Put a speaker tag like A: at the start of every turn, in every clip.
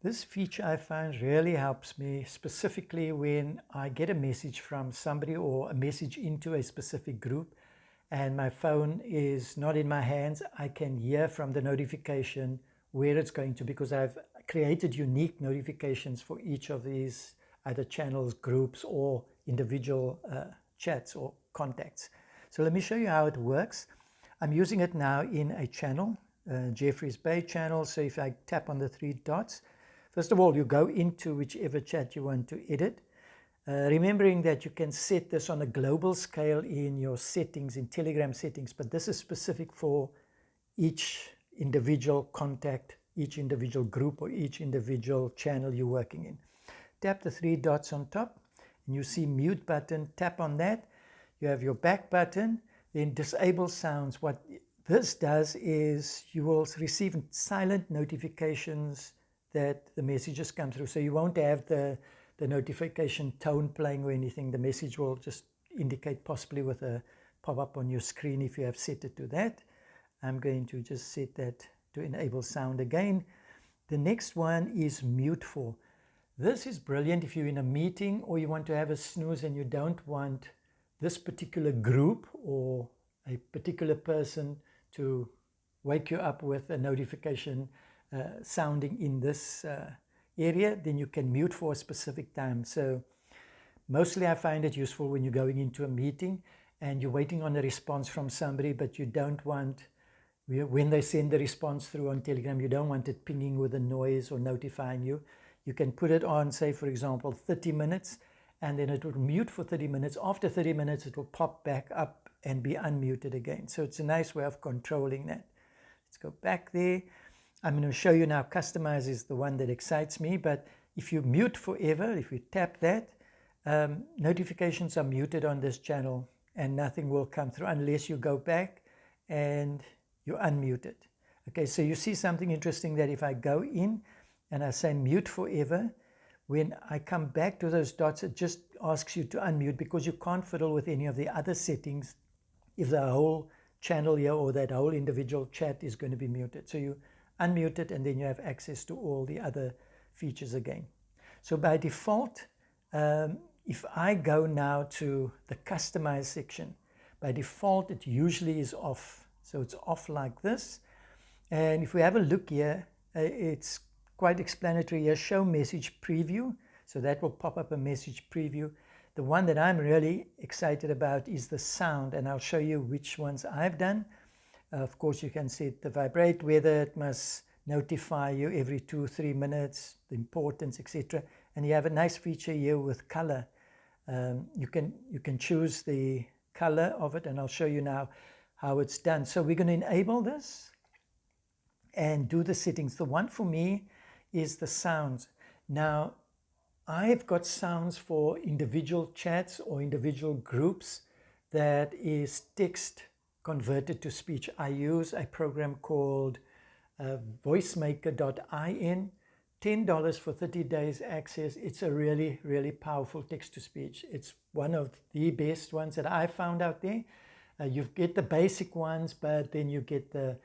A: This feature I find really helps me, specifically when I get a message from somebody or a message into a specific group and my phone is not in my hands. I can hear from the notification where it's going to, because I've created unique notifications for each of these either channels, groups, or individual chats or contacts. So let me show you how it works. I'm using it now in a channel, Jeffreys Bay channel. So if I tap on the three dots, first of all, you go into whichever chat you want to edit. Remembering that you can set this on a global scale in your settings, in Telegram settings, but this is specific for each individual contact, each individual group, or each individual channel you're working in. Tap the three dots on top and you see mute button. Tap on that. You have your back button, then disable sounds. What this does is you will receive silent notifications that the messages come through. So you won't have the notification tone playing or anything. The message will just indicate, possibly with a pop-up on your screen if you have set it to that. I'm going to just set that to enable sound again. The next one is mute for. This is brilliant if you're in a meeting or you want to have a snooze and you don't want this particular group or a particular person to wake you up with a notification sounding in this area, then you can mute for a specific time. So mostly I find it useful when you're going into a meeting and you're waiting on a response from somebody, but you don't want, when they send the response through on Telegram, you don't want it pinging with a noise or notifying you. You can put it on, say, for example, 30 minutes, and then it will mute for 30 minutes. After 30 minutes, it will pop back up and be unmuted again. So it's a nice way of controlling that. Let's go back there. I'm going to show you now. Customise is the one that excites me, but if you mute forever, if you tap that, notifications are muted on this channel and nothing will come through unless you go back and you unmute it. Okay, so you see something interesting, that if I go in and I say mute forever, when I come back to those dots, it just asks you to unmute, because you can't fiddle with any of the other settings if the whole channel here or that whole individual chat is going to be muted. So you unmute it and then you have access to all the other features again. So by default, if I go now to the Customize section, by default it usually is off. So it's off like this. And if we have a look here, it's quite explanatory here. Show message preview. So that will pop up a message preview. The one that I'm really excited about is the sound, and I'll show you which ones I've done. Of course, you can set the vibrate, whether it must notify you every 2-3 minutes, the importance, etc. And you have a nice feature here with color. You can choose the color of it, and I'll show you now how it's done. So we're going to enable this and do the settings. The one for me is the sounds. Now, I've got sounds for individual chats or individual groups that is text converted to speech. I use a program called voicemaker.in, $10 for 30 days access. It's a really, really powerful text-to-speech. It's one of the best ones that I found out there. You get the basic ones, but then you get the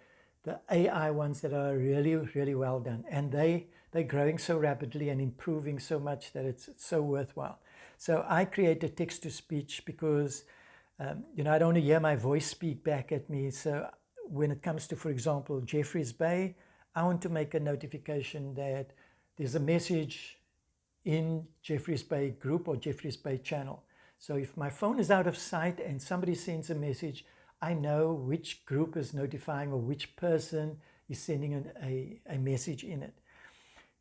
A: AI ones that are really, really well done. And they're growing so rapidly and improving so much that it's so worthwhile. So I created text-to-speech because I don't want to hear my voice speak back at me. So when it comes to, for example, Jeffreys Bay, I want to make a notification that there's a message in Jeffreys Bay group or Jeffreys Bay channel. So if my phone is out of sight and somebody sends a message, I know which group is notifying or which person is sending a message in it.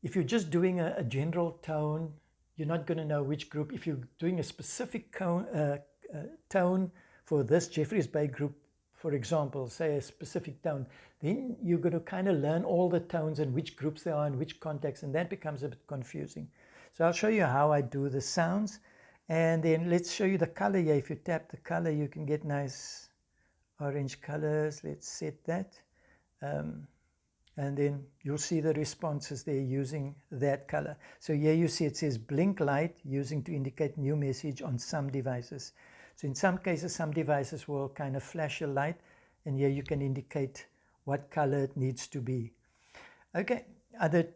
A: If you're just doing a general tone, you're not going to know which group. If you're doing a specific tone for this Jeffreys Bay group, for example, say a specific tone, then you're going to kind of learn all the tones and which groups they are and which contacts, and that becomes a bit confusing. So I'll show you how I do the sounds, and then let's show you the color here. If you tap the color, you can get nice orange colors. Let's set that, and then you'll see the responses there using that color. So here you see it says blink light, using to indicate new message on some devices. So in some cases, some devices will kind of flash a light, and here you can indicate what color it needs to be. Okay, other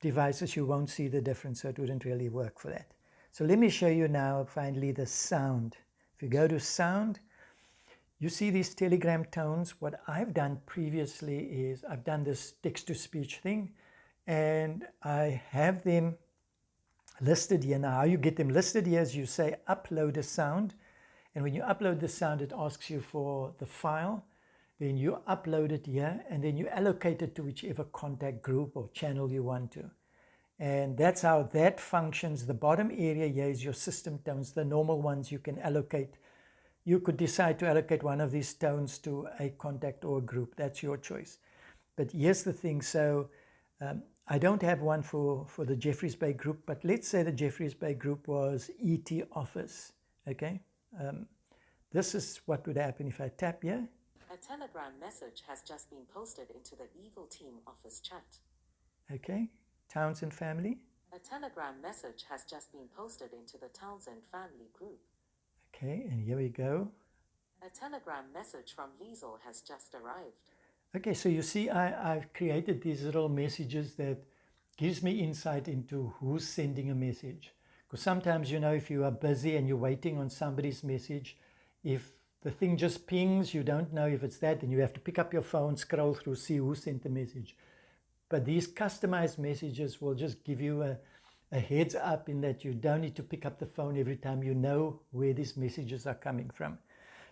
A: devices, you won't see the difference, so it wouldn't really work for that. So let me show you now finally the sound. If you go to sound, you see these Telegram tones. What I've done previously is I've done this text-to-speech thing, and I have them listed here. Now, how you get them listed here is you say upload a sound, and when you upload the sound, it asks you for the file. Then you upload it here, and then you allocate it to whichever contact group or channel you want to. And that's how that functions. The bottom area here is your system tones, the normal ones you can allocate. You could decide to allocate one of these tones to a contact or a group. That's your choice. But here's the thing. So I don't have one for the Jeffreys Bay group, but let's say the Jeffreys Bay group was ET Office. Okay. This is what would happen if I tap here.
B: A Telegram message has just been posted into the Evil Team office chat.
A: Okay. Townsend family.
B: A Telegram message has just been posted into the Townsend family group.
A: Okay, and here we go.
B: A Telegram message from Liesel has just arrived.
A: Okay, so you see I've created these little messages that gives me insight into who's sending a message. Because sometimes, you know, if you are busy and you're waiting on somebody's message, if the thing just pings, you don't know if it's that, and you have to pick up your phone, scroll through, see who sent the message. But these customized messages will just give you a heads up in that you don't need to pick up the phone every time. You know where these messages are coming from.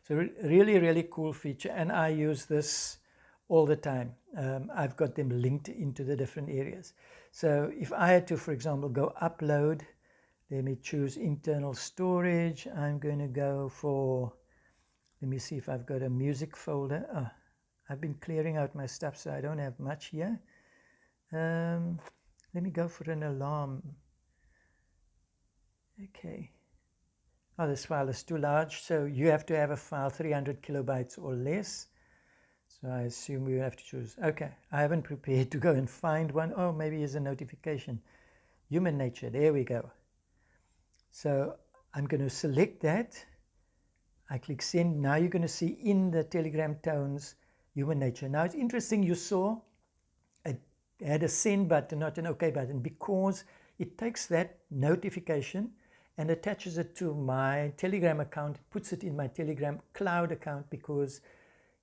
A: So really, really cool feature. And I use this all the time. I've got them linked into the different areas. So if I had to, for example, go upload, let me choose internal storage. I'm going to go for, let me see if I've got a music folder. Oh, I've been clearing out my stuff, so I don't have much here. Let me go for an alarm. Okay. Oh, this file is too large, so you have to have a file 300 kilobytes or less. So I assume we have to choose. Okay, I haven't prepared to go and find one. Oh, maybe here's a notification. Human nature, there we go. So I'm going to select that. I click send. Now you're going to see in the Telegram tones, human nature. Now it's interesting, you saw it had a send button, not an OK button, because it takes that notification and attaches it to my Telegram account, puts it in my Telegram cloud account, because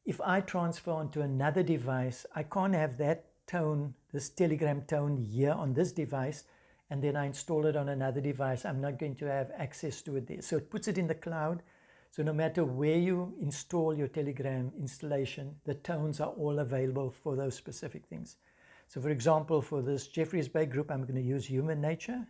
A: if I transfer onto another device, I can't have that tone, this Telegram tone here on this device, and then I install it on another device. I'm not going to have access to it there. So it puts it in the cloud. So no matter where you install your Telegram installation, the tones are all available for those specific things. So for example, for this Jeffreys Bay group, I'm going to use human nature.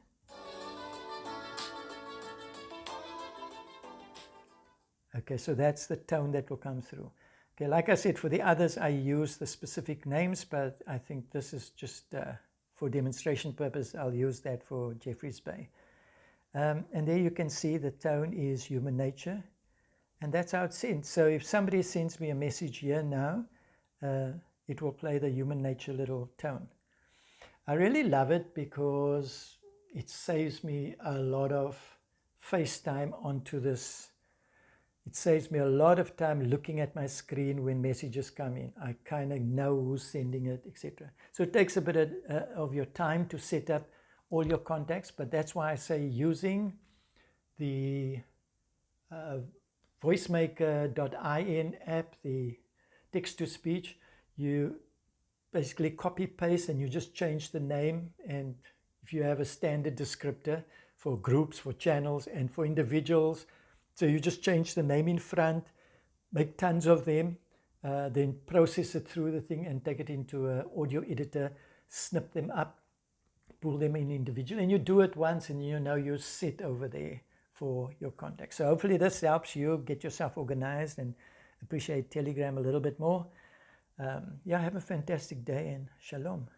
A: Okay, so that's the tone that will come through. Okay, like I said, for the others, I use the specific names, but I think this is just for demonstration purpose. I'll use that for Jeffreys Bay. And there you can see the tone is human nature, and that's how it's sent. So if somebody sends me a message here now, it will play the human nature little tone. I really love it because it saves me a lot of FaceTime onto this. It saves me a lot of time looking at my screen when messages come in. I kind of know who's sending it, etc. So it takes a bit of your time to set up all your contacts, but that's why I say using the voicemaker.in app, the text-to-speech, you basically copy paste and you just change the name, and if you have a standard descriptor for groups, for channels, and for individuals, so you just change the name in front, make tons of them, then process it through the thing and take it into an audio editor, snip them up, pull them in individually, and you do it once and you know you're set over there for your contacts. So hopefully this helps you get yourself organized and appreciate Telegram a little bit more. Yeah, have a fantastic day and shalom.